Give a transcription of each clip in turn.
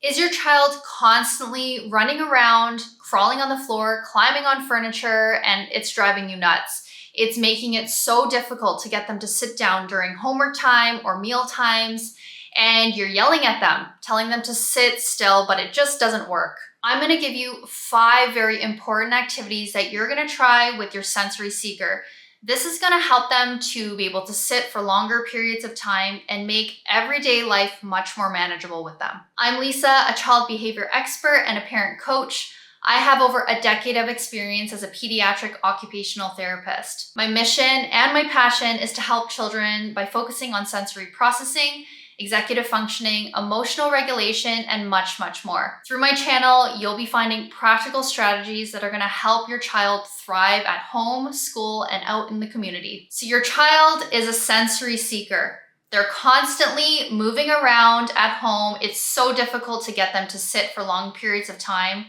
Is your child constantly running around, crawling on the floor, climbing on furniture, and it's driving you nuts? It's making it so difficult to get them to sit down during homework time or meal times, and you're yelling at them, telling them to sit still, but it just doesn't work. I'm going to give you 5 very important activities that you're going to try with your sensory seeker. This is going to help them to be able to sit for longer periods of time and make everyday life much more manageable with them. I'm Lisa, a child behavior expert and a parent coach. I have over a decade of experience as a pediatric occupational therapist. My mission and my passion is to help children by focusing on sensory processing, executive functioning, emotional regulation, and much, much more. Through my channel, you'll be finding practical strategies that are going to help your child thrive at home, school, and out in the community. So your child is a sensory seeker. They're constantly moving around at home. It's so difficult to get them to sit for long periods of time.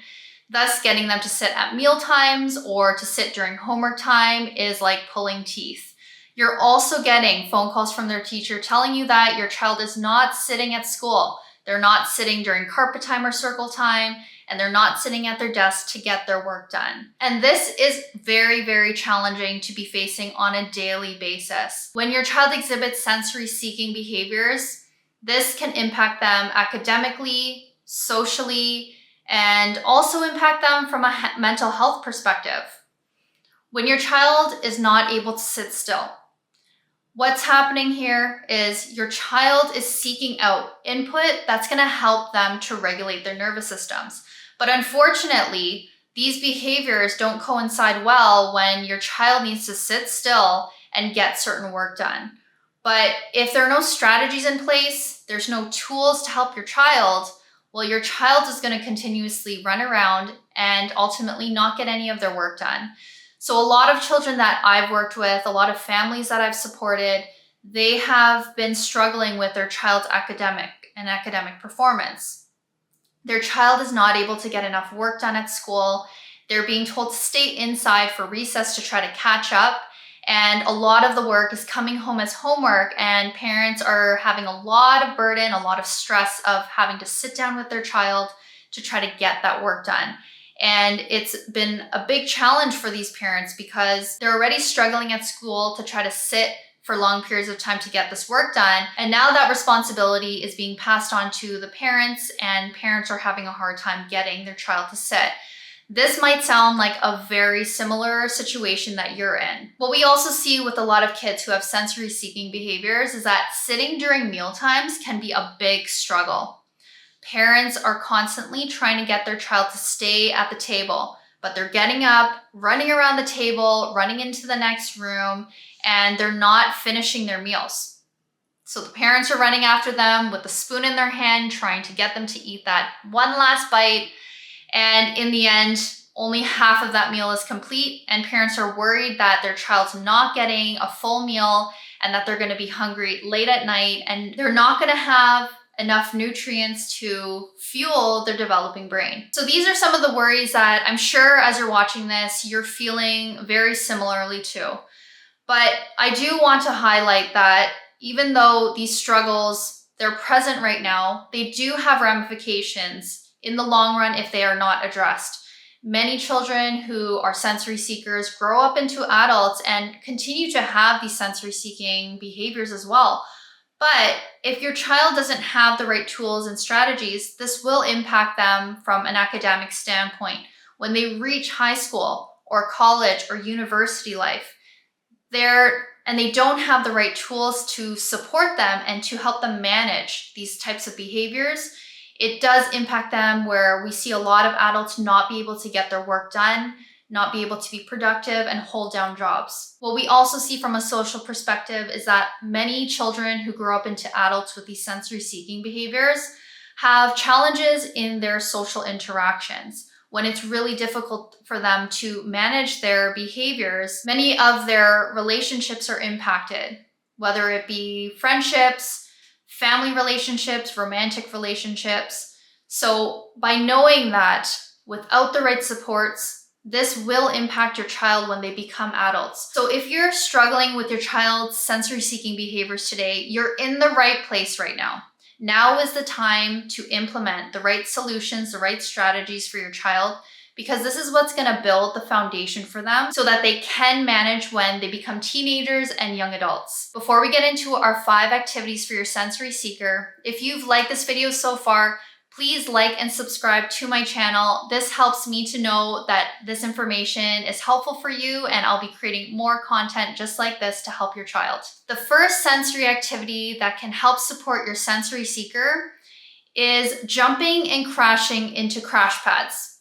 Thus, getting them to sit at meal times or to sit during homework time is like pulling teeth. You're also getting phone calls from their teacher telling you that your child is not sitting at school. They're not sitting during carpet time or circle time, and they're not sitting at their desk to get their work done. And this is very, very challenging to be facing on a daily basis. When your child exhibits sensory seeking behaviors, this can impact them academically, socially, and also impact them from a mental health perspective. When your child is not able to sit still, what's happening here is your child is seeking out input that's going to help them to regulate their nervous systems. But unfortunately, these behaviors don't coincide well when your child needs to sit still and get certain work done. But if there are no strategies in place, there's no tools to help your child, well, your child is going to continuously run around and ultimately not get any of their work done. So a lot of children that I've worked with, a lot of families that I've supported, they have been struggling with their child's academic performance. Their child is not able to get enough work done at school. They're being told to stay inside for recess to try to catch up. And a lot of the work is coming home as homework, and parents are having a lot of burden, a lot of stress of having to sit down with their child to try to get that work done. And it's been a big challenge for these parents because they're already struggling at school to try to sit for long periods of time to get this work done. And now that responsibility is being passed on to the parents, and parents are having a hard time getting their child to sit. This might sound like a very similar situation that you're in. What we also see with a lot of kids who have sensory seeking behaviors is that sitting during meal times can be a big struggle. Parents are constantly trying to get their child to stay at the table, but they're getting up, running around the table, running into the next room, and they're not finishing their meals. So the parents are running after them with the spoon in their hand, trying to get them to eat that one last bite. And in the end, only half of that meal is complete, and parents are worried that their child's not getting a full meal and that they're going to be hungry late at night, and they're not going to have enough nutrients to fuel their developing brain. So these are some of the worries that I'm sure as you're watching this, you're feeling very similarly to. But I do want to highlight that even though these struggles, they're present right now, they do have ramifications in the long run if they are not addressed. Many children who are sensory seekers grow up into adults and continue to have these sensory seeking behaviors as well. But if your child doesn't have the right tools and strategies, this will impact them from an academic standpoint. When they reach high school or college or university life, they don't have the right tools to support them and to help them manage these types of behaviors, it does impact them where we see a lot of adults not be able to get their work done, not be able to be productive and hold down jobs. What we also see from a social perspective is that many children who grow up into adults with these sensory seeking behaviors have challenges in their social interactions. When it's really difficult for them to manage their behaviors, many of their relationships are impacted, whether it be friendships, family relationships, romantic relationships. So by knowing that without the right supports, this will impact your child when they become adults. So if you're struggling with your child's sensory seeking behaviors today, you're in the right place right now. Now is the time to implement the right solutions, the right strategies for your child, because this is what's going to build the foundation for them so that they can manage when they become teenagers and young adults. Before we get into our 5 activities for your sensory seeker, if you've liked this video so far, please like and subscribe to my channel. This helps me to know that this information is helpful for you, and I'll be creating more content just like this to help your child. The first sensory activity that can help support your sensory seeker is jumping and crashing into crash pads.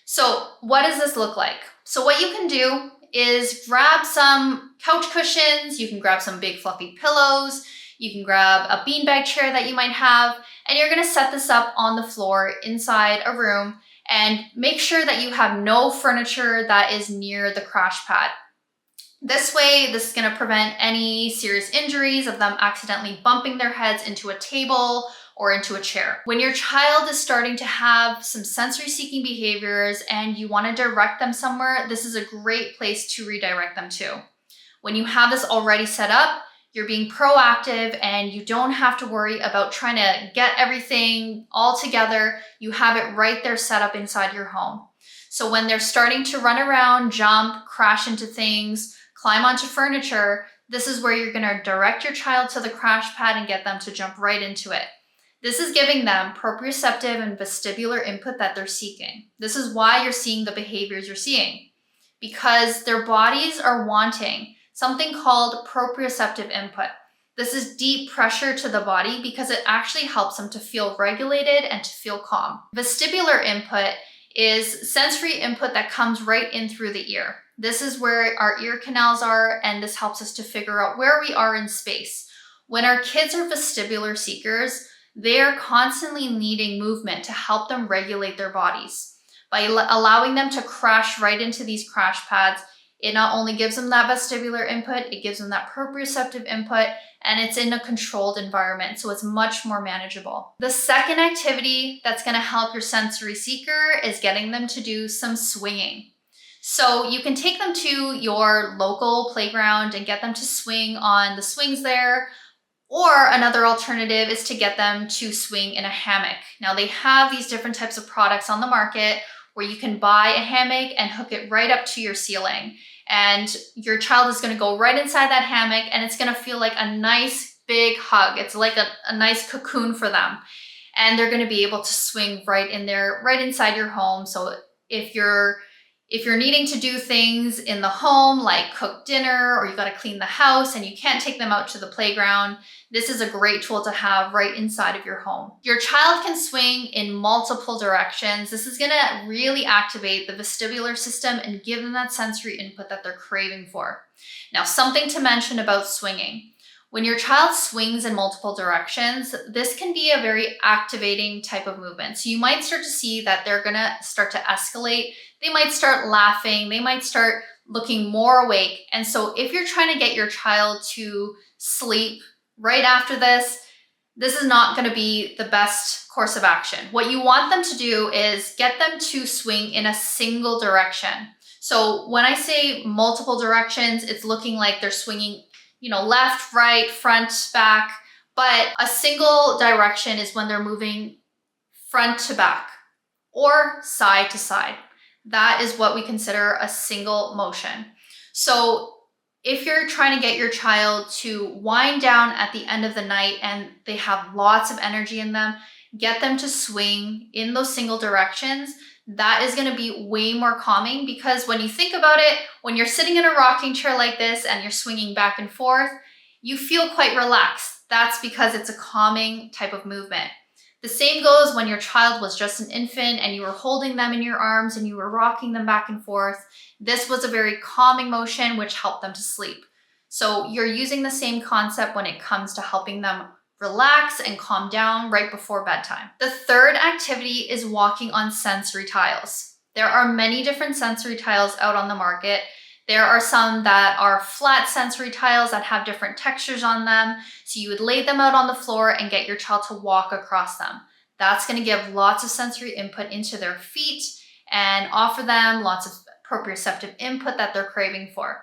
So what does this look like? So what you can do is grab some couch cushions, you can grab some big fluffy pillows, you can grab a beanbag chair that you might have, and you're gonna set this up on the floor inside a room, and make sure that you have no furniture that is near the crash pad. This way, this is gonna prevent any serious injuries of them accidentally bumping their heads into a table or into a chair. When your child is starting to have some sensory seeking behaviors and you wanna direct them somewhere, this is a great place to redirect them to. When you have this already set up, you're being proactive and you don't have to worry about trying to get everything all together. You have it right there set up inside your home. So when they're starting to run around, jump, crash into things, climb onto furniture, this is where you're gonna direct your child to the crash pad and get them to jump right into it. This is giving them proprioceptive and vestibular input that they're seeking. This is why you're seeing the behaviors you're seeing, because their bodies are wanting something called proprioceptive input. This is deep pressure to the body because it actually helps them to feel regulated and to feel calm. Vestibular input is sensory input that comes right in through the ear. This is where our ear canals are, and this helps us to figure out where we are in space. When our kids are vestibular seekers, they are constantly needing movement to help them regulate their bodies. By allowing them to crash right into these crash pads, it not only gives them that vestibular input, it gives them that proprioceptive input, and it's in a controlled environment, so it's much more manageable. The second activity that's gonna help your sensory seeker is getting them to do some swinging. So you can take them to your local playground and get them to swing on the swings there, or another alternative is to get them to swing in a hammock. Now they have these different types of products on the market where you can buy a hammock and hook it right up to your ceiling. And your child is gonna go right inside that hammock and it's gonna feel like a nice big hug. It's like a nice cocoon for them. And they're gonna be able to swing right in there, right inside your home. So if you're needing to do things in the home, like cook dinner, or you gotta clean the house and you can't take them out to the playground, this is a great tool to have right inside of your home. Your child can swing in multiple directions. This is gonna really activate the vestibular system and give them that sensory input that they're craving for. Now, something to mention about swinging. When your child swings in multiple directions, this can be a very activating type of movement. So you might start to see that they're gonna start to escalate. They might start laughing, they might start looking more awake. And so if you're trying to get your child to sleep right after this is not gonna be the best course of action. What you want them to do is get them to swing in a single direction. So when I say multiple directions, it's looking like they're swinging, left, right, front, back, but a single direction is when they're moving front to back or side to side. That is what we consider a single motion. So if you're trying to get your child to wind down at the end of the night and they have lots of energy in them, get them to swing in those single directions. That is going to be way more calming, because when you think about it, when you're sitting in a rocking chair like this and you're swinging back and forth, you feel quite relaxed. That's because it's a calming type of movement. The same goes when your child was just an infant and you were holding them in your arms and you were rocking them back and forth. This was a very calming motion which helped them to sleep. So you're using the same concept when it comes to helping them relax and calm down right before bedtime. The third activity is walking on sensory tiles. There are many different sensory tiles out on the market. There are some that are flat sensory tiles that have different textures on them. So you would lay them out on the floor and get your child to walk across them. That's going to give lots of sensory input into their feet and offer them lots of proprioceptive input that they're craving for.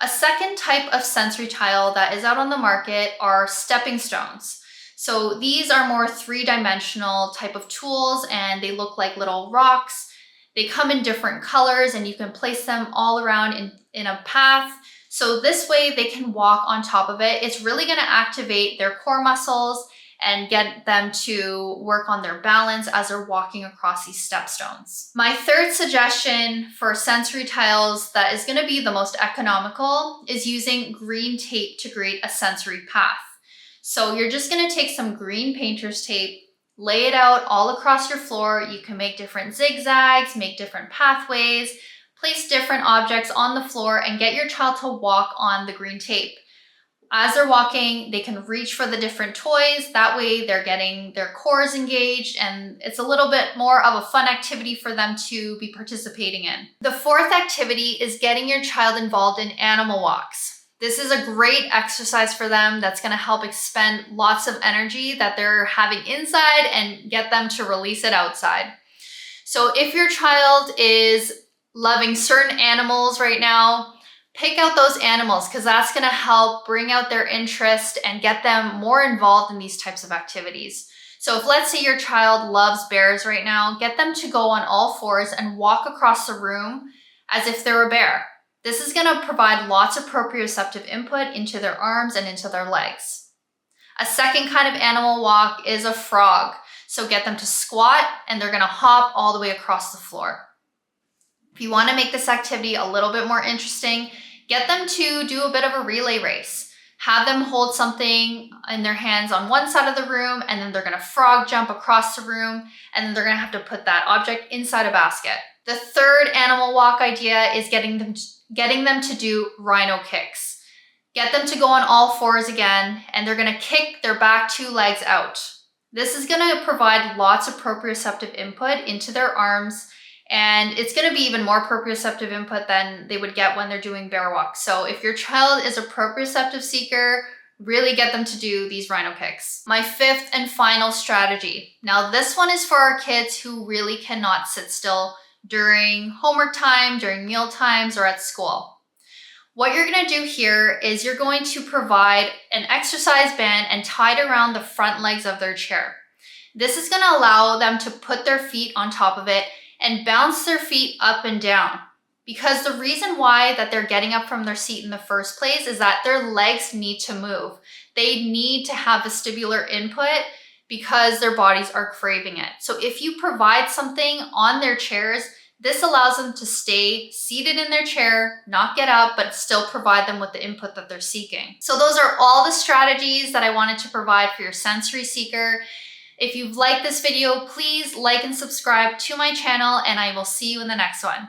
A second type of sensory tile that is out on the market are stepping stones. So these are more three-dimensional type of tools, and they look like little rocks. They come in different colors, and you can place them all around in a path. So this way they can walk on top of it. It's really going to activate their core muscles and get them to work on their balance as they're walking across these stepstones. My third suggestion for sensory tiles that is going to be the most economical is using green tape to create a sensory path. So you're just going to take some green painter's tape, lay it out all across your floor. You can make different zigzags, make different pathways, place different objects on the floor, and get your child to walk on the green tape. As they're walking, they can reach for the different toys. That way they're getting their cores engaged, and it's a little bit more of a fun activity for them to be participating in. The fourth activity is getting your child involved in animal walks. This is a great exercise for them that's going to help expend lots of energy that they're having inside and get them to release it outside. So if your child is loving certain animals right now, pick out those animals, because that's going to help bring out their interest and get them more involved in these types of activities. So if, let's say, your child loves bears right now, get them to go on all fours and walk across the room as if they're a bear. This is going to provide lots of proprioceptive input into their arms and into their legs. A second kind of animal walk is a frog. So get them to squat, and they're going to hop all the way across the floor. If you want to make this activity a little bit more interesting, get them to do a bit of a relay race. Have them hold something in their hands on one side of the room, and then they're going to frog jump across the room, and then they're going to have to put that object inside a basket. The third animal walk idea is getting them to do rhino kicks. Get them to go on all fours again, and they're going to kick their back two legs out. This is going to provide lots of proprioceptive input into their arms, and it's going to be even more proprioceptive input than they would get when they're doing bear walks. So if your child is a proprioceptive seeker, really get them to do these rhino kicks. My fifth and final strategy. Now this one is for our kids who really cannot sit still during homework time, during meal times, or at school. What you're going to do here is you're going to provide an exercise band and tie it around the front legs of their chair. This is going to allow them to put their feet on top of it and bounce their feet up and down. Because the reason why that they're getting up from their seat in the first place is that their legs need to move. They need to have vestibular input because their bodies are craving it. So if you provide something on their chairs, this allows them to stay seated in their chair, not get up, but still provide them with the input that they're seeking. So those are all the strategies that I wanted to provide for your sensory seeker. If you've liked this video, please like and subscribe to my channel, and I will see you in the next one.